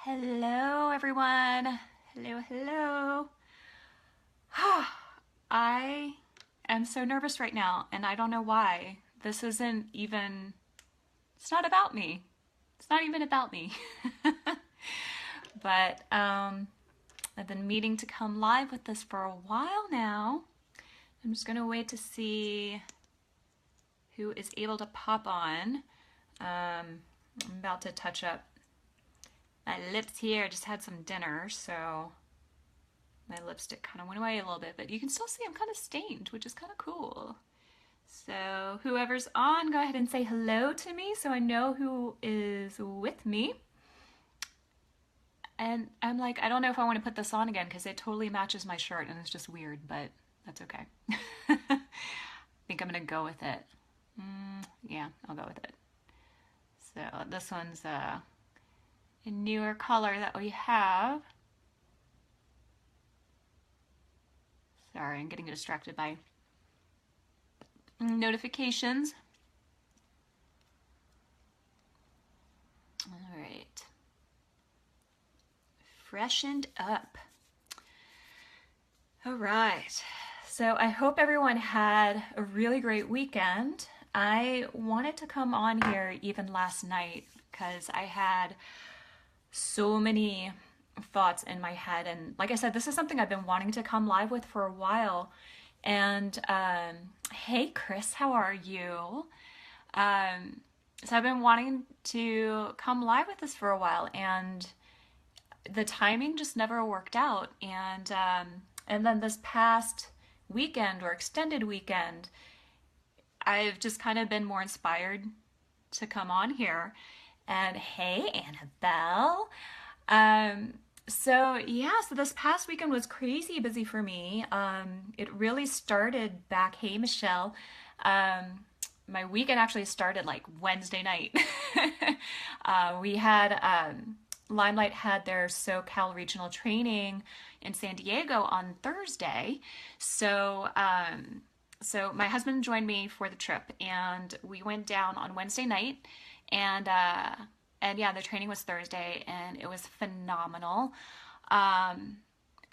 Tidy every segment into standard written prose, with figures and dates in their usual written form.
Hello, everyone. Hello, hello. I am so nervous right now, and I don't know why. This isn't even, it's not about me. It's not even about me. But I've been meaning to come live with this for a while now. I'm just going to wait to see who is able to pop on. I'm about to touch up my lips here. I just had some dinner, so my lipstick kind of went away a little bit, but you can still see I'm kind of stained, which is kind of cool. So whoever's on, go ahead and say hello to me so I know who is with me. And I'm like, I don't know if I want to put this on again because it totally matches my shirt and it's just weird, but that's okay. I think I'm going to go with it. Yeah, I'll go with it. So this one's a newer color that we have. Sorry, I'm getting distracted by notifications. All right. Freshened up. All right. So I hope everyone had a really great weekend. I wanted to come on here even last night because I had so many thoughts in my head, and like I said, this is something I've been wanting to come live with for a while. And hey Chris, how are you? So I've been wanting to come live with this for a while, and the timing just never worked out. And then this past weekend or extended weekend, I've just kind of been more inspired to come on here. And hey Annabelle. So this past weekend was crazy busy for me. It really started back, hey Michelle. My weekend actually started like Wednesday night. We had LimeLight had their SoCal regional training in San Diego on Thursday. So my husband joined me for the trip, and we went down on Wednesday night, and yeah, the training was Thursday, and it was phenomenal.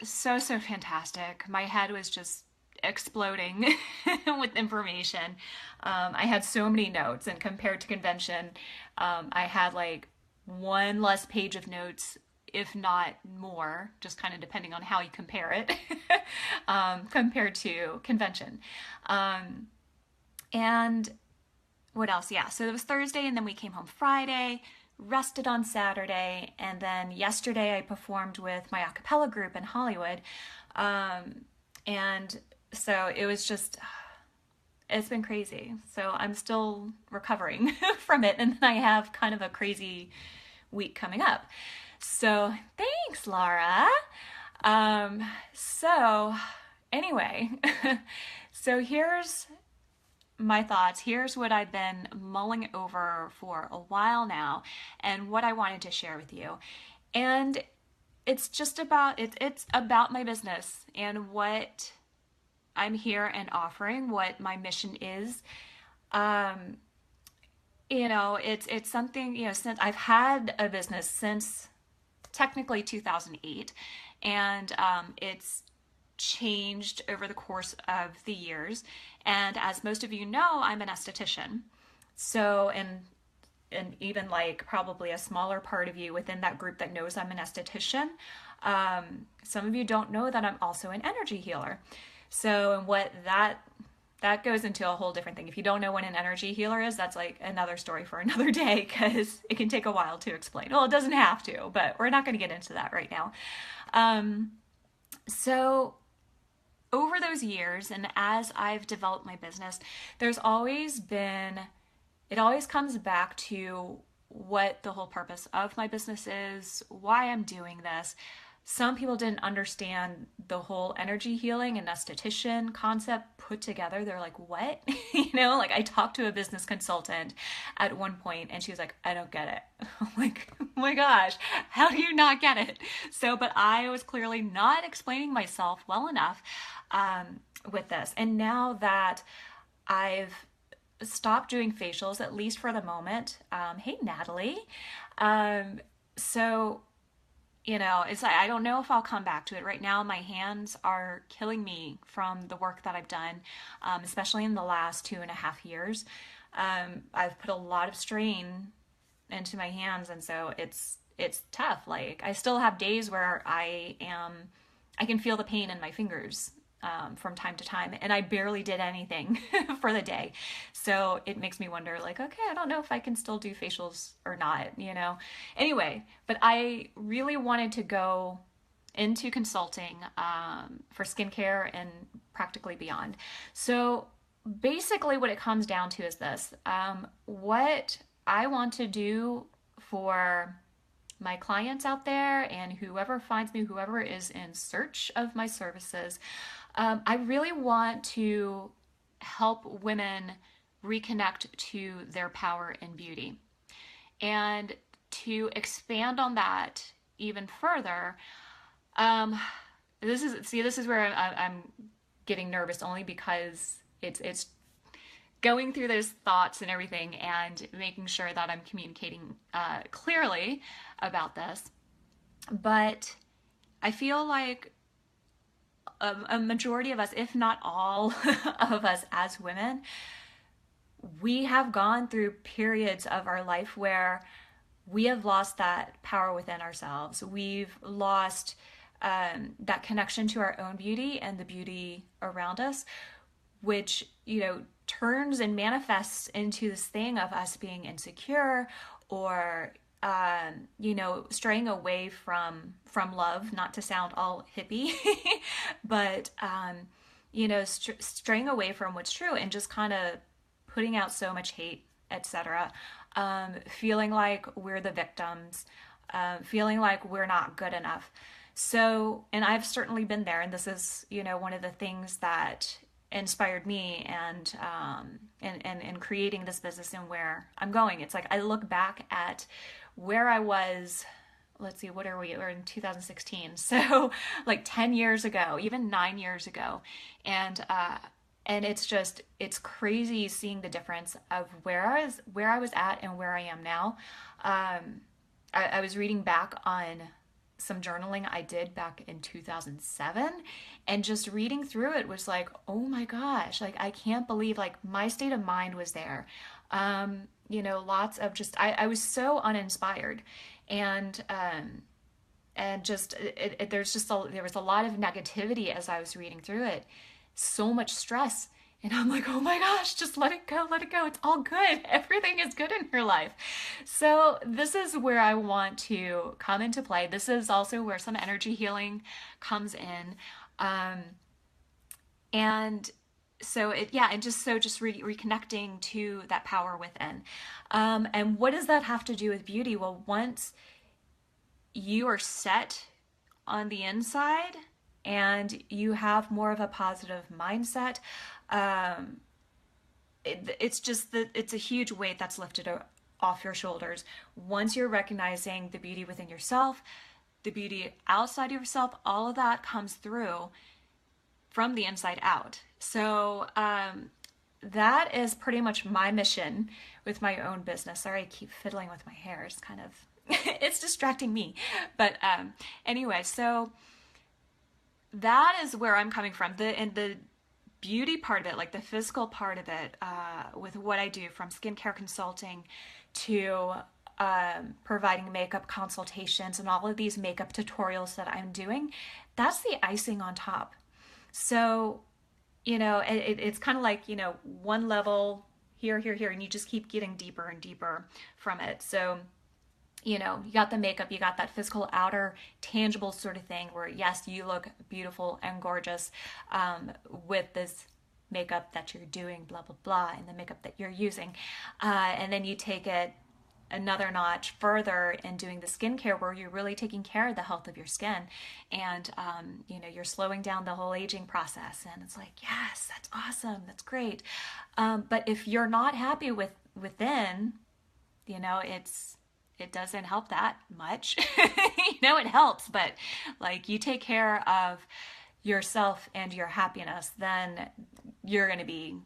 So fantastic. My head was just exploding with information. I had so many notes, and compared to convention, I had like one less page of notes, if not more, just kind of depending on how you compare it, compared to convention. And what else? Yeah, so it was Thursday, and then we came home Friday, rested on Saturday, and then yesterday I performed with my a cappella group in Hollywood. And so it was just, it's been crazy. So I'm still recovering from it, and then I have kind of a crazy week coming up. So thanks, Laura. So anyway, so here's my thoughts. Here's what I've been mulling over for a while now, and what I wanted to share with you. And it's just about it's about my business and what I'm here and offering, what my mission is. It's something, since I've had a business since technically 2008, and it's changed over the course of the years. And as most of you know, I'm an esthetician. So, and even like probably a smaller part of you within that group that knows I'm an esthetician, some of you don't know that I'm also an energy healer. So, and what that goes into a whole different thing. If you don't know what an energy healer is, that's like another story for another day, because it can take a while to explain. Well, it doesn't have to, but we're not going to get into that right now. So over those years, and as I've developed my business, it always comes back to what the whole purpose of my business is, why I'm doing this. Some people didn't understand the whole energy healing and esthetician concept put together. They're like, what? Like I talked to a business consultant at one point, and she was like, I don't get it. I'm like, oh my gosh, how do you not get it? So, but I was clearly not explaining myself well enough with this. And now that I've stopped doing facials, at least for the moment, hey, Natalie. So it's like I don't know if I'll come back to it. Right now, my hands are killing me from the work that I've done, especially in the last 2.5 years. I've put a lot of strain into my hands, and so it's tough. Like I still have days where I can feel the pain in my fingers from time to time, and I barely did anything for the day. So it makes me wonder, like, okay, I don't know if I can still do facials or not. Anyway, but I really wanted to go into consulting for skincare and practically beyond. So basically, what it comes down to is this: what I want to do for my clients out there and whoever finds me, whoever is in search of my services, I really want to help women reconnect to their power and beauty. And to expand on that even further, um, this is where I'm getting nervous only because it's going through those thoughts and everything and making sure that I'm communicating clearly about this. But I feel like a majority of us, if not all of us as women, we have gone through periods of our life where we have lost that power within ourselves. We've lost that connection to our own beauty and the beauty around us, which, turns and manifests into this thing of us being insecure or, straying away from love, not to sound all hippie, but, straying away from what's true and just kind of putting out so much hate, etc. Feeling like we're the victims, feeling like we're not good enough. So, and I've certainly been there, and this is, one of the things that inspired me and creating this business and where I'm going. It's like I look back at where I was. Let's see, what are we? We're in 2016, so like 10 years ago, even 9 years ago, and it's crazy seeing the difference of where I was at and where I am now. I was reading back on some journaling I did back in 2007, and just reading through it was like, oh my gosh, like I can't believe like my state of mind was there. Lots of just I was so uninspired, and just there was a lot of negativity as I was reading through it, so much stress. And I'm like, oh my gosh, just let it go, let it go. It's all good. Everything is good in your life. So this is where I want to come into play. This is also where some energy healing comes in. And so just reconnecting to that power within. And what does that have to do with beauty? Well, once you are set on the inside and you have more of a positive mindset, it's just that it's a huge weight that's lifted off your shoulders once you're recognizing the beauty within yourself, the beauty outside of yourself. All of that comes through from the inside out. So that is pretty much my mission with my own business. Sorry, I keep fiddling with my hair. It's kind of it's distracting me. But anyway, so that is where I'm coming from. The beauty part of it, like the physical part of it, with what I do, from skincare consulting to providing makeup consultations and all of these makeup tutorials that I'm doing, that's the icing on top. So, it's kind of like, one level here, and you just keep getting deeper and deeper from it. So, you got the makeup, you got that physical outer tangible sort of thing where, yes, you look beautiful and gorgeous with this makeup that you're doing, blah, blah, blah, and the makeup that you're using. And then you take it another notch further in doing the skincare where you're really taking care of the health of your skin. And, you're slowing down the whole aging process. And it's like, yes, that's awesome. That's great. But if you're not happy within, it doesn't help that much. It helps, but like you take care of yourself and your happiness, then you're going to be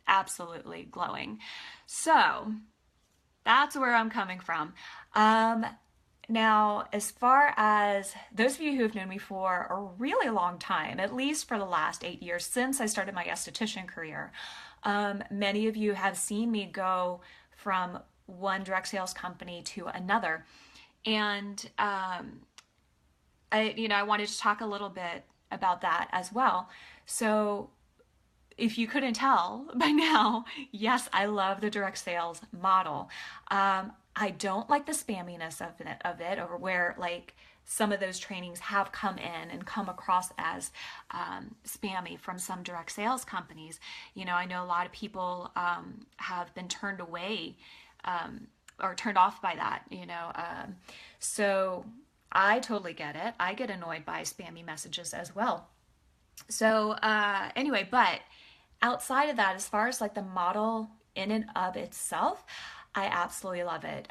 absolutely glowing. So that's where I'm coming from. Now, as far as those of you who have known me for a really long time, at least for the last 8 years since I started my esthetician career, many of you have seen me go from one direct sales company to another. And I wanted to talk a little bit about that as well. So if you couldn't tell by now, yes, I love the direct sales model. I don't like the spamminess of it, or where like some of those trainings have come in and come across as spammy from some direct sales companies. I know a lot of people have been turned away or turned off by that. So I totally get it. I get annoyed by spammy messages as well. So anyway, but outside of that, as far as like the model in and of itself, I absolutely love it.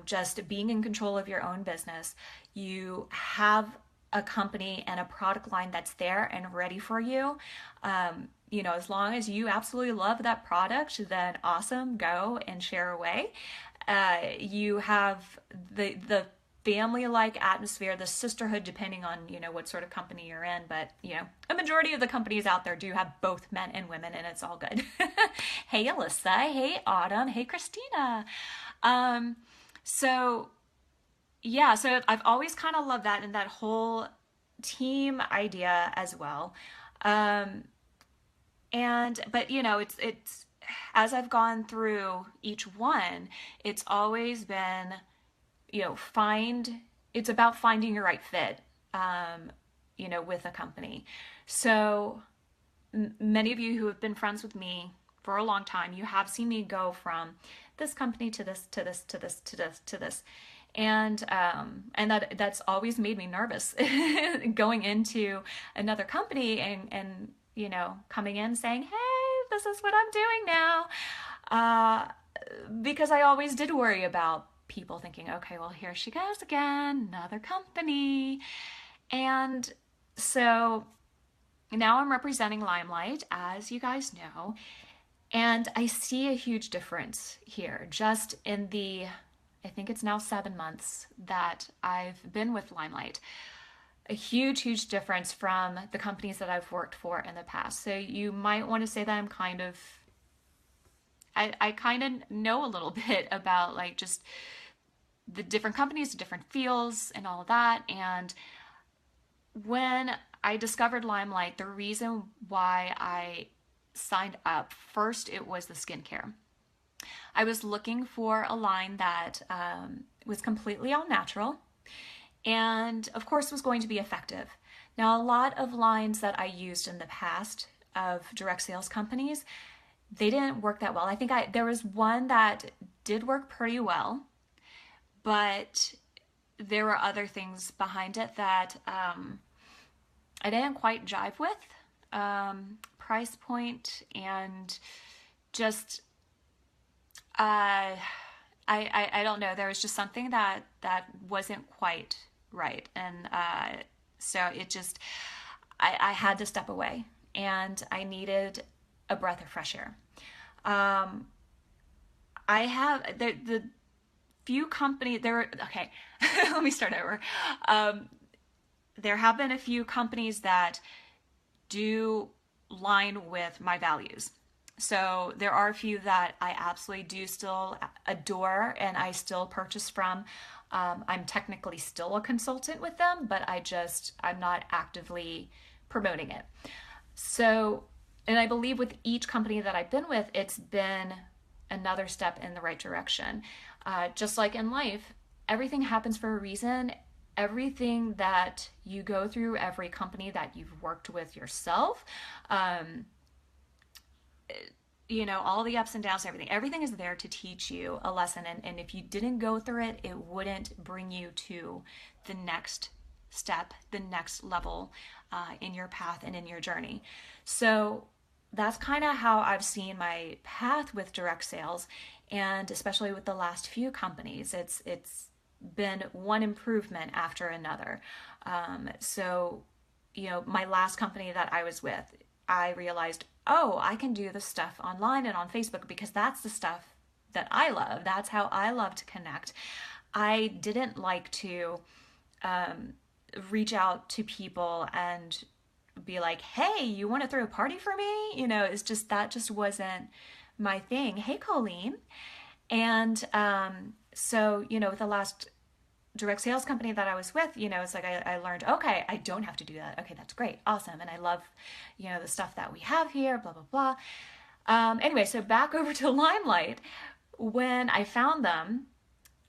Just being in control of your own business, you have a company and a product line that's there and ready for you. As long as you absolutely love that product, then awesome, go and share away. You have the family-like atmosphere, the sisterhood, depending on what sort of company you're in. But a majority of the companies out there do have both men and women, and it's all good. Hey Alyssa, hey Autumn, hey Christina. So yeah, so I've always kind of loved that and that whole team idea as well. But it's as I've gone through each one, it's always been it's about finding your right fit, with a company. So many of you who have been friends with me for a long time, you have seen me go from this company to this, to this, to this, to this, to this. And that's always made me nervous going into another company and coming in saying, hey, this is what I'm doing now. Because I always did worry about people thinking, okay, well, here she goes again, another company. And so now I'm representing LimeLight, as you guys know, and I see a huge difference here just in I think it's now 7 months that I've been with LimeLight. A huge, huge difference from the companies that I've worked for in the past. So you might want to say that I kind of know a little bit about like just the different companies, the different feels and all of that. And when I discovered LimeLight, the reason why I signed up, first it was the skincare. I was looking for a line that was completely all natural and of course was going to be effective. Now, a lot of lines that I used in the past of direct sales companies, they didn't work that well. I think there was one that did work pretty well, but there were other things behind it that I didn't quite jive with. Price point and just I don't know. There was just something that wasn't quite right, and so it just I had to step away, and I needed a breath of fresh air. I have the few companies there. Okay, let me start over. There have been a few companies that do line with my values. So there are a few that I absolutely do still adore and I still purchase from. I'm technically still a consultant with them, but I'm not actively promoting it. So, and I believe with each company that I've been with, it's been another step in the right direction. Just like in life, everything happens for a reason. Everything that you go through, every company that you've worked with yourself, all the ups and downs, everything is there to teach you a lesson. And if you didn't go through it, it wouldn't bring you to the next step, the next level in your path and in your journey. So that's kind of how I've seen my path with direct sales, and especially with the last few companies, it's been one improvement after another. So my last company that I was with, I realized, oh, I can do this stuff online and on Facebook because that's the stuff that I love. That's how I love to connect. I didn't like to reach out to people and be like, hey, you want to throw a party for me? It's just that just wasn't my thing. Hey, Colleen. And so, the last direct sales company that I was with, it's like I learned, okay, I don't have to do that. Okay, that's great. Awesome. And I love, the stuff that we have here, blah, blah, blah. Anyway, so back over to LimeLight. When I found them,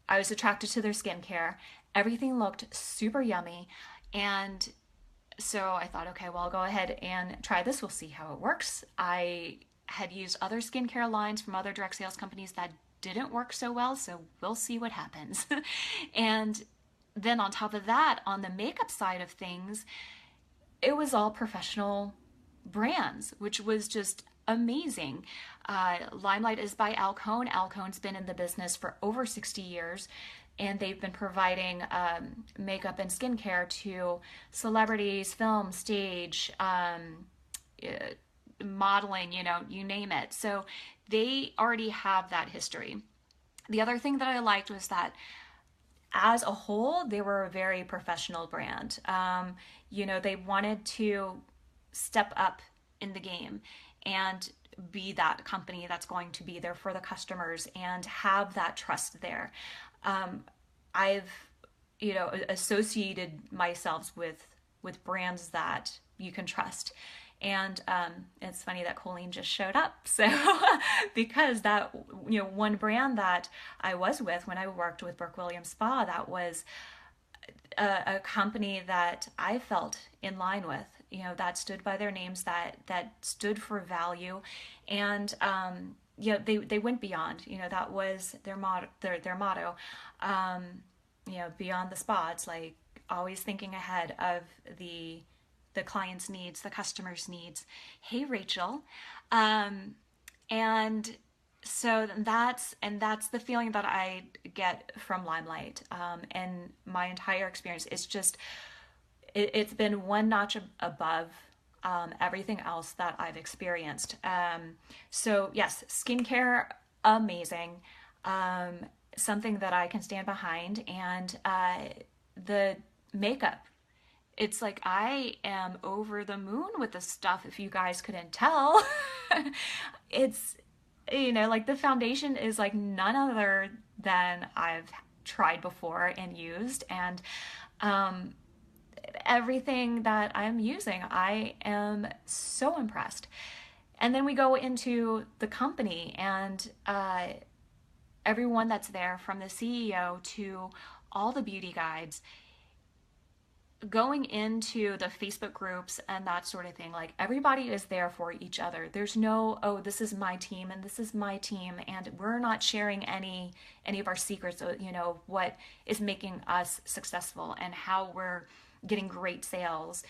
I was attracted to their skincare. Everything looked super yummy. And so I thought, okay, well, I'll go ahead and try this. We'll see how it works. I had used other skincare lines from other direct sales companies that didn't work so well, so we'll see what happens. And then on top of that, on the makeup side of things, it was all professional brands, which was just amazing. LimeLight is by Alcone. Alcone's been in the business for over 60 years, and they've been providing makeup and skincare to celebrities, film, stage, modeling, you name it. So they already have that history. The other thing that I liked was that as a whole, they were a very professional brand. They wanted to step up in the game and be that company that's going to be there for the customers and have that trust there. I've, associated myself with brands that you can trust. And it's funny that Colleen just showed up. So because that, one brand that I was with when I worked with Brooke Williams Spa, that was a company that I felt in line with, that stood by their names, that stood for value. And, they went beyond, that was their motto, beyond the spa. It's like always thinking ahead of the client's needs, the customer's needs. Hey, Rachel. And so that's the feeling that I get from LimeLight. And my entire experience, it's been one notch above everything else that I've experienced. So yes, skincare, amazing. Something that I can stand behind. And the makeup, it's like I am over the moon with the stuff, if you guys couldn't tell. It's, like the foundation is like none other than I've tried before and used. And everything that I'm using, I am so impressed. And then we go into the company, and everyone that's there, from the CEO to all the beauty guides, going into the Facebook groups and that sort of thing, like everybody is there for each other. There's no, oh, this is my team and this is my team, and we're not sharing any of our secrets, what is making us successful and how we're getting great sales.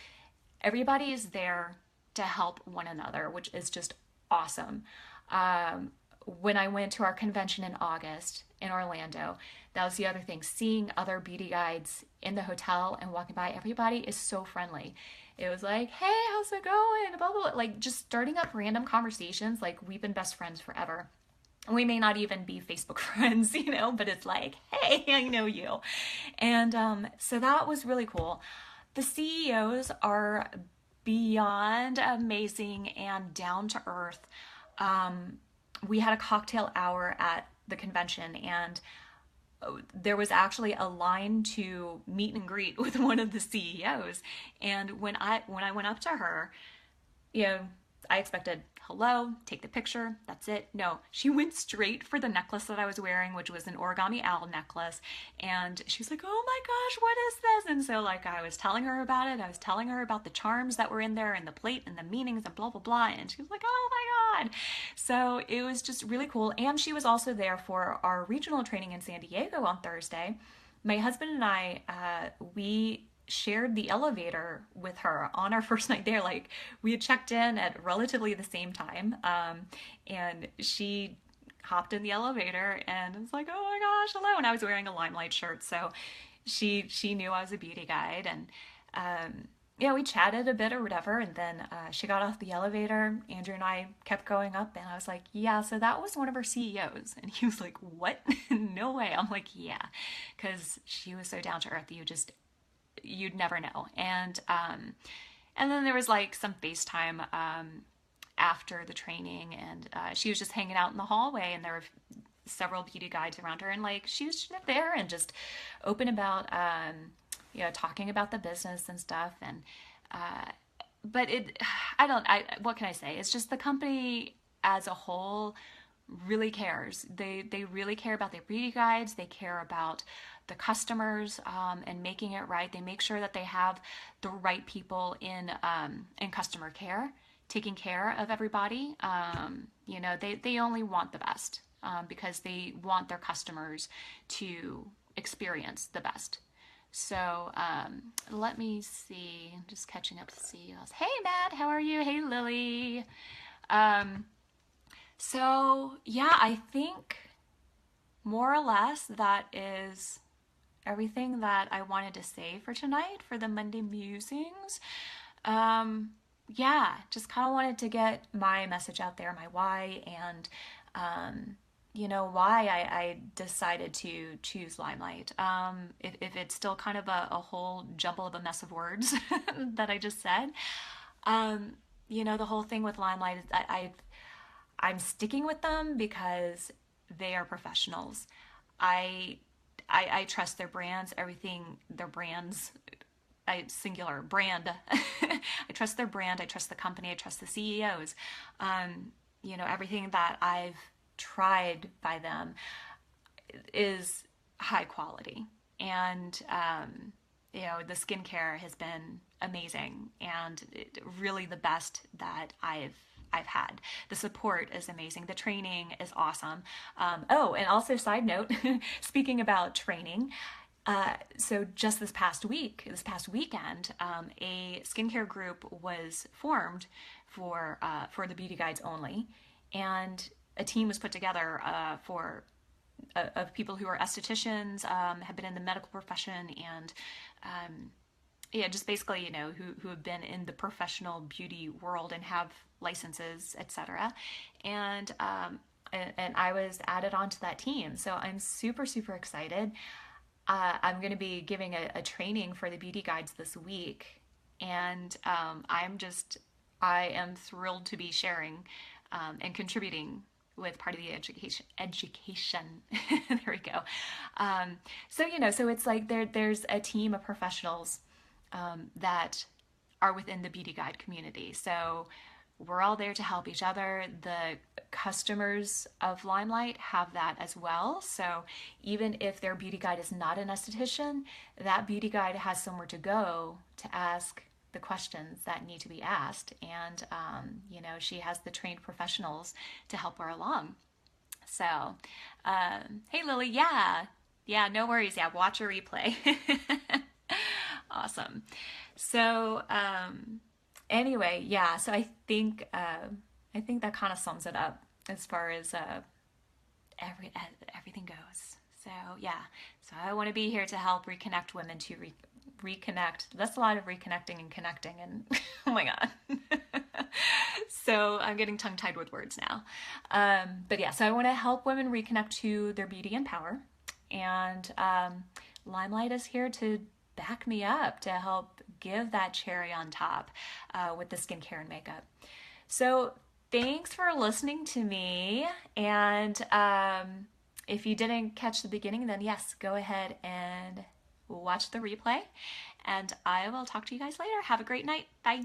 Everybody is there to help one another, which is just awesome. When I went to our convention in August in Orlando, that was the other thing. Seeing other beauty guides in the hotel and walking by, everybody is so friendly. It was like, hey, how's it going? Blah, blah, blah. Like just starting up random conversations, like we've been best friends forever. We may not even be Facebook friends, but it's like, hey, I know you. And so that was really cool. The CEOs are beyond amazing and down to earth. We had a cocktail hour at the convention, and there was actually a line to meet and greet with one of the CEOs. And when I went up to her, I expected, hello, take the picture, that's it. No, she went straight for the necklace that I was wearing, which was an origami owl necklace. And she was like, oh my gosh, what is this? And so like I was telling her about it. I was telling her about the charms that were in there and the plate and the meanings and blah, blah, blah. And she was like, oh my God. So it was just really cool. And she was also there for our regional training in San Diego on Thursday. My husband and I, we shared the elevator with her on our first night there. Like we had checked in at relatively the same time, and she hopped in the elevator and was like, oh my gosh, hello. And I was wearing a LimeLight shirt, so she knew I was a beauty guide. And yeah, we chatted a bit or whatever, and then she got off the elevator. Andrew and I kept going up, and I was like, yeah, so that was one of our CEOs. And he was like, what? No way. I'm like, yeah, because she was so down to earth, you'd never know. And then there was like some FaceTime after the training, and she was just hanging out in the hallway, and there were several beauty guides around her, and like she was just there and just open about talking about the business and stuff. And but it I what can I say, it's just the company as a whole really cares. They really care about their beauty guides. They care about the customers, and making it right. They make sure that they have the right people in customer care, taking care of everybody. They only want the best, because they want their customers to experience the best. So let me see. I'm just catching up to see else. Hey Matt, how are you? Hey Lily. So yeah, I think more or less that is everything that I wanted to say for tonight for the Monday musings. Yeah, just kind of wanted to get my message out there, my why, and why I decided to choose LimeLight. If it's still kind of a whole jumble of a mess of words that I just said, the whole thing with LimeLight is that I'm sticking with them because they are professionals. I trust their brands, everything, their brands, singular brand. I trust their brand. I trust the company. I trust the CEOs. Everything that I've tried by them is high quality. And, the skincare has been amazing and really the best that I've had. The support is amazing. The training is awesome. And also side note, speaking about training, so just this past weekend, a skincare group was formed for the beauty guides only, and a team was put together of people who are estheticians, have been in the medical profession, and just basically, who have been in the professional beauty world and have licenses, etc. And I was added onto that team. So I'm super, super excited. I'm going to be giving a training for the beauty guides this week. And I am thrilled to be sharing and contributing with part of the education. There we go. So it's like there's a team of professionals that are within the beauty guide community. So we're all there to help each other. The customers of LimeLight have that as well. So even if their beauty guide is not an esthetician, that beauty guide has somewhere to go to ask the questions that need to be asked. And, she has the trained professionals to help her along. So, hey Lily, yeah, no worries. Yeah, watch a replay. Awesome. So, anyway, yeah, so I think that kind of sums it up as far as everything goes. So yeah, so I want to be here to help reconnect women to reconnect. That's a lot of reconnecting and connecting, and oh my god. So I'm getting tongue-tied with words now. But yeah, so I want to help women reconnect to their beauty and power, and LimeLight is here to back me up, to help give that cherry on top with the skincare and makeup. So thanks for listening to me. And if you didn't catch the beginning, then yes, go ahead and watch the replay. And I will talk to you guys later. Have a great night. Bye.